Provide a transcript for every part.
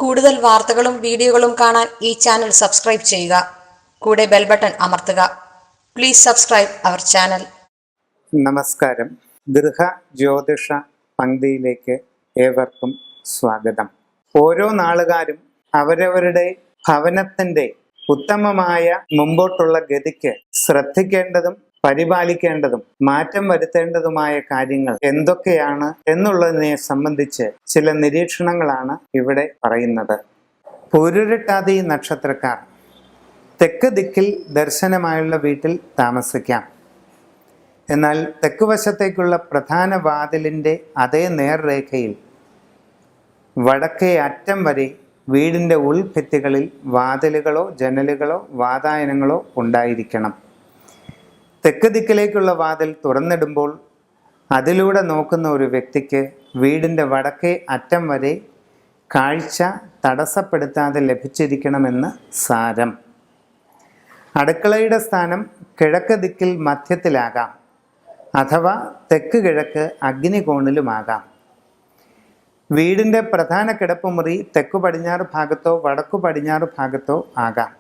കൂടുതൽ വാർത്തകളും വീഡിയോകളും കാണാൻ ഈ ചാനൽ സബ്സ്ക്രൈബ് ചെയ്യുക. കൂടെ ബെൽ ബട്ടൺ അമർത്തുക. Please subscribe our channel. നമസ്കാരം. ഗൃഹ ജ്യോതിഷ പങ്ക്തിയിലേക്ക് ഏവർക്കും സ്വാഗതം. ഓരോ നാളുകാരും അവരവരുടെ ഭവനത്തിന്റെ ഉത്തമമായ മുമ്പോട്ടുള്ള ഗതിക്ക് ശ്രദ്ധിക്കേണ്ടതും പരിപാലിക്കേണ്ടതും മാറ്റം വരുത്തേണ്ടതുമായ കാര്യങ്ങൾ എന്തൊക്കെയാണ് എന്നുള്ളതിനെ സംബന്ധിച്ച് ചില നിരീക്ഷണങ്ങളാണ് ഇവിടെ പറയുന്നത്. പൂരുരുട്ടാതി നക്ഷത്രക്കാർ തെക്ക് ദിക്കിൽ ദർശനമായുള്ള വീട്ടിൽ താമസിക്കാം. എന്നാൽ തെക്ക് വശത്തേക്കുള്ള പ്രധാന വാതിലിൻ്റെ അതേ നേർരേഖയിൽ വടക്കേ അറ്റം വരെ വീടിൻ്റെ ഉൾഭിത്തികളിൽ വാതിലുകളോ ജനലുകളോ വാതായനങ്ങളോ ഉണ്ടായിരിക്കണം. തെക്ക് ദിക്കിലേക്കുള്ള വാതിൽ തുറന്നിടുമ്പോൾ അതിലൂടെ നോക്കുന്ന ഒരു വ്യക്തിക്ക് വീടിൻ്റെ വടക്കേ അറ്റം വരെ കാഴ്ച തടസ്സപ്പെടുത്താതെ ലഭിച്ചിരിക്കണമെന്ന് സാരം. അടുക്കളയുടെ സ്ഥാനം കിഴക്ക് ദിക്കിൽ മധ്യത്തിലാകാം, അഥവാ തെക്ക് കിഴക്ക് അഗ്നികോണിലുമാകാം. വീടിൻ്റെ പ്രധാന കിടപ്പുമുറി തെക്കു പടിഞ്ഞാറ് ഭാഗത്തോ വടക്കു പടിഞ്ഞാറ് ഭാഗത്തോ ആകാം.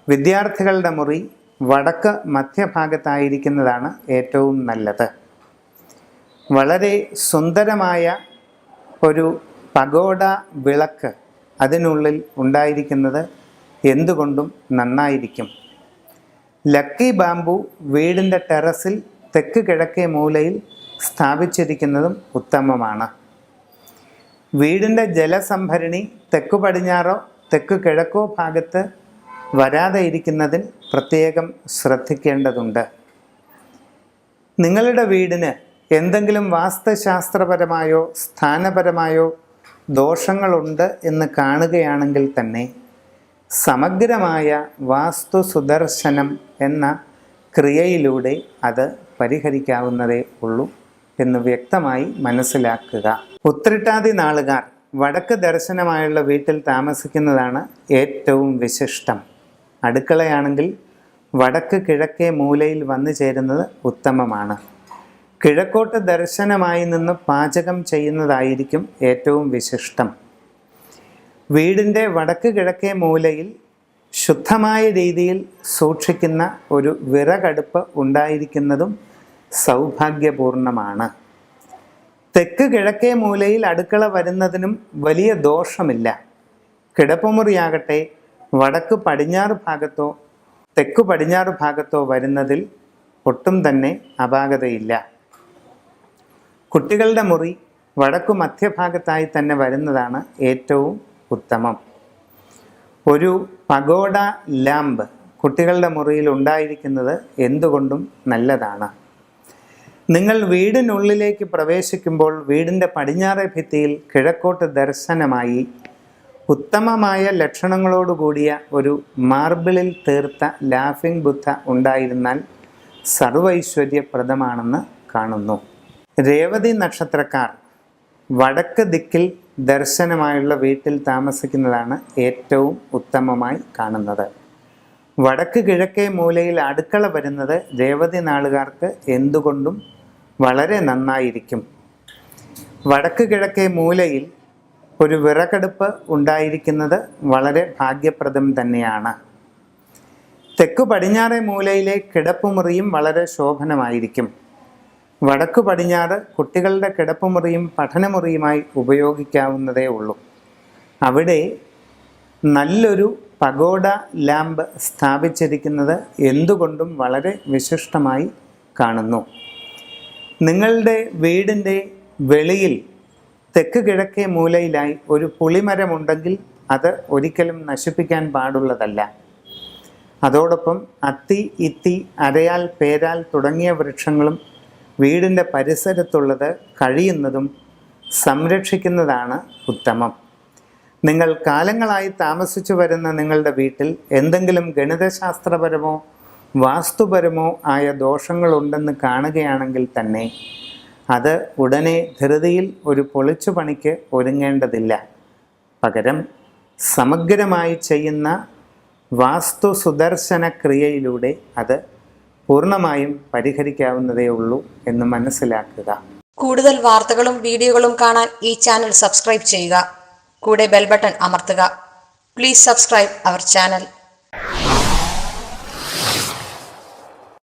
വിദ്യാർത്ഥികളുടെ മുറി വടക്ക് മധ്യഭാഗത്തായിരിക്കുന്നതാണ് ഏറ്റവും നല്ലത്. വളരെ സുന്ദരമായ ഒരു പഗോഡ വിളക്ക് അതിനുള്ളിൽ ഉണ്ടായിരിക്കുന്നത് എന്തുകൊണ്ടും നന്നായിരിക്കും. ലക്കി ബാംബു വീടിൻ്റെ ടെറസിൽ തെക്ക് കിഴക്കേ മൂലയിൽ സ്ഥാപിച്ചിരിക്കുന്നതും ഉത്തമമാണ്. വീടിൻ്റെ ജലസംഭരണി തെക്കു പടിഞ്ഞാറോ തെക്ക് കിഴക്കോ ഭാഗത്ത് വരാതെ ഇരിക്കുന്നതിൽ പ്രത്യേകം ശ്രദ്ധിക്കേണ്ടതുണ്ട്. നിങ്ങളുടെ വീടിന് എന്തെങ്കിലും വാസ്തുശാസ്ത്രപരമായോ സ്ഥാനപരമായോ ദോഷങ്ങളുണ്ട് എന്ന് കാണുകയാണെങ്കിൽ തന്നെ സമഗ്രമായ വാസ്തു സുദർശനം എന്ന ക്രിയയിലൂടെ അത് പരിഹരിക്കാവുന്നതേ ഉള്ളൂ എന്ന് വ്യക്തമായി മനസ്സിലാക്കുക. ഉത്രട്ടാതി നാളുകാർ വടക്ക് ദർശനമായുള്ള വീട്ടിൽ താമസിക്കുന്നതാണ് ഏറ്റവും വിശിഷ്ടം. അടുക്കളയാണെങ്കിൽ വടക്ക് കിഴക്കേ മൂലയിൽ വന്നു ചേരുന്നത് ഉത്തമമാണ്. കിഴക്കോട്ട് ദർശനമായി നിന്ന് പാചകം ചെയ്യുന്നതായിരിക്കും ഏറ്റവും വിശിഷ്ടം. വീടിൻ്റെ വടക്ക് കിഴക്കേ മൂലയിൽ ശുദ്ധമായ രീതിയിൽ സൂക്ഷിക്കുന്ന ഒരു വിറകടുപ്പ് ഉണ്ടായിരിക്കുന്നതും സൗഭാഗ്യപൂർണമാണ്. തെക്ക് കിഴക്കേ മൂലയിൽ അടുക്കള വരുന്നതിനും വലിയ ദോഷമില്ല. കിടപ്പുമുറിയാകട്ടെ വടക്ക് പടിഞ്ഞാറ് ഭാഗത്തോ തെക്കു പടിഞ്ഞാറ് ഭാഗത്തോ വരുന്നതിൽ ഒട്ടും തന്നെ അപാകതയില്ല. കുട്ടികളുടെ മുറി വടക്കു മധ്യഭാഗത്തായി തന്നെ വരുന്നതാണ് ഏറ്റവും ഉത്തമം. ഒരു പഗോഡ ലാമ്പ് കുട്ടികളുടെ മുറിയിൽ ഉണ്ടായിരിക്കുന്നത് എന്തുകൊണ്ടും നല്ലതാണ്. നിങ്ങൾ വീടിനുള്ളിലേക്ക് പ്രവേശിക്കുമ്പോൾ വീടിൻ്റെ പടിഞ്ഞാറേ ഭിത്തിയിൽ കിഴക്കോട്ട് ദർശനമായി ഉത്തമമായ ലക്ഷണങ്ങളോടുകൂടിയ ഒരു മാർബിളിൽ തീർത്ത ലാഫിംഗ് ബുദ്ധ ഉണ്ടായിരുന്നാൽ സർവൈശ്വര്യപ്രദമാണെന്ന് കാണുന്നു. രേവതി നക്ഷത്രക്കാർ വടക്ക് ദിക്കിൽ ദർശനമായുള്ള വീട്ടിൽ താമസിക്കുന്നതാണ് ഏറ്റവും ഉത്തമമായി കാണുന്നത്. വടക്ക് കിഴക്കേ മൂലയിൽ അടുക്കള വരുന്നത് രേവതി നാളുകാർക്ക് എന്തുകൊണ്ടും വളരെ നന്നായിരിക്കും. വടക്ക് കിഴക്കേ മൂലയിൽ ഒരു വിറകടുപ്പ് ഉണ്ടായിരിക്കുന്നത് വളരെ ഭാഗ്യപ്രദം തന്നെയാണ്. തെക്കു പടിഞ്ഞാറേ മൂലയിലെ കിടപ്പുമുറിയും വളരെ ശോഭനമായിരിക്കും. വടക്കു പടിഞ്ഞാറ് കുട്ടികളുടെ കിടപ്പുമുറിയും പഠനമുറിയുമായി ഉപയോഗിക്കാവുന്നതേ ഉള്ളൂ. അവിടെ നല്ലൊരു പഗോഡ ലാമ്പ് സ്ഥാപിച്ചിരിക്കുന്നത് എന്തുകൊണ്ടും വളരെ വിശിഷ്ടമായി കാണുന്നു. നിങ്ങളുടെ വീടിൻ്റെ വെളിയിൽ തെക്ക് കിഴക്കേ മൂലയിലായി ഒരു പുളിമരമുണ്ടെങ്കിൽ അത് ഒരിക്കലും നശിപ്പിക്കാൻ പാടുള്ളതല്ല. അതോടൊപ്പം അത്തി, ഇത്തി, അരയാൽ, പേരാൽ തുടങ്ങിയ വൃക്ഷങ്ങളും വീടിൻ്റെ പരിസരത്തുള്ളത് കഴിയുന്നതും സംരക്ഷിക്കുന്നതാണ് ഉത്തമം. നിങ്ങൾ കാലങ്ങളായി താമസിച്ചു വരുന്ന നിങ്ങളുടെ വീട്ടിൽ എന്തെങ്കിലും ഗണിതശാസ്ത്രപരമോ വാസ്തുപരമോ ആയ ദോഷങ്ങളുണ്ടെന്ന് കാണുകയാണെങ്കിൽ തന്നെ അത് ഉടനെ ധൃതിയിൽ ഒരു പൊളിച്ചു പണിക്ക് ഒരുങ്ങേണ്ടതില്ല. പകരം സമഗ്രമായി ചെയ്യുന്ന വാസ്തു സുദർശന ക്രിയയിലൂടെ അത് പൂർണ്ണമായും പരിഹരിക്കാവുന്നതേ ഉള്ളൂ എന്ന് മനസ്സിലാക്കുക. കൂടുതൽ വാർത്തകളും വീഡിയോകളും കാണാൻ ഈ ചാനൽ സബ്സ്ക്രൈബ് ചെയ്യുക. കൂടെ ബെൽ ബട്ടൺ അമർത്തുക. Please subscribe our channel.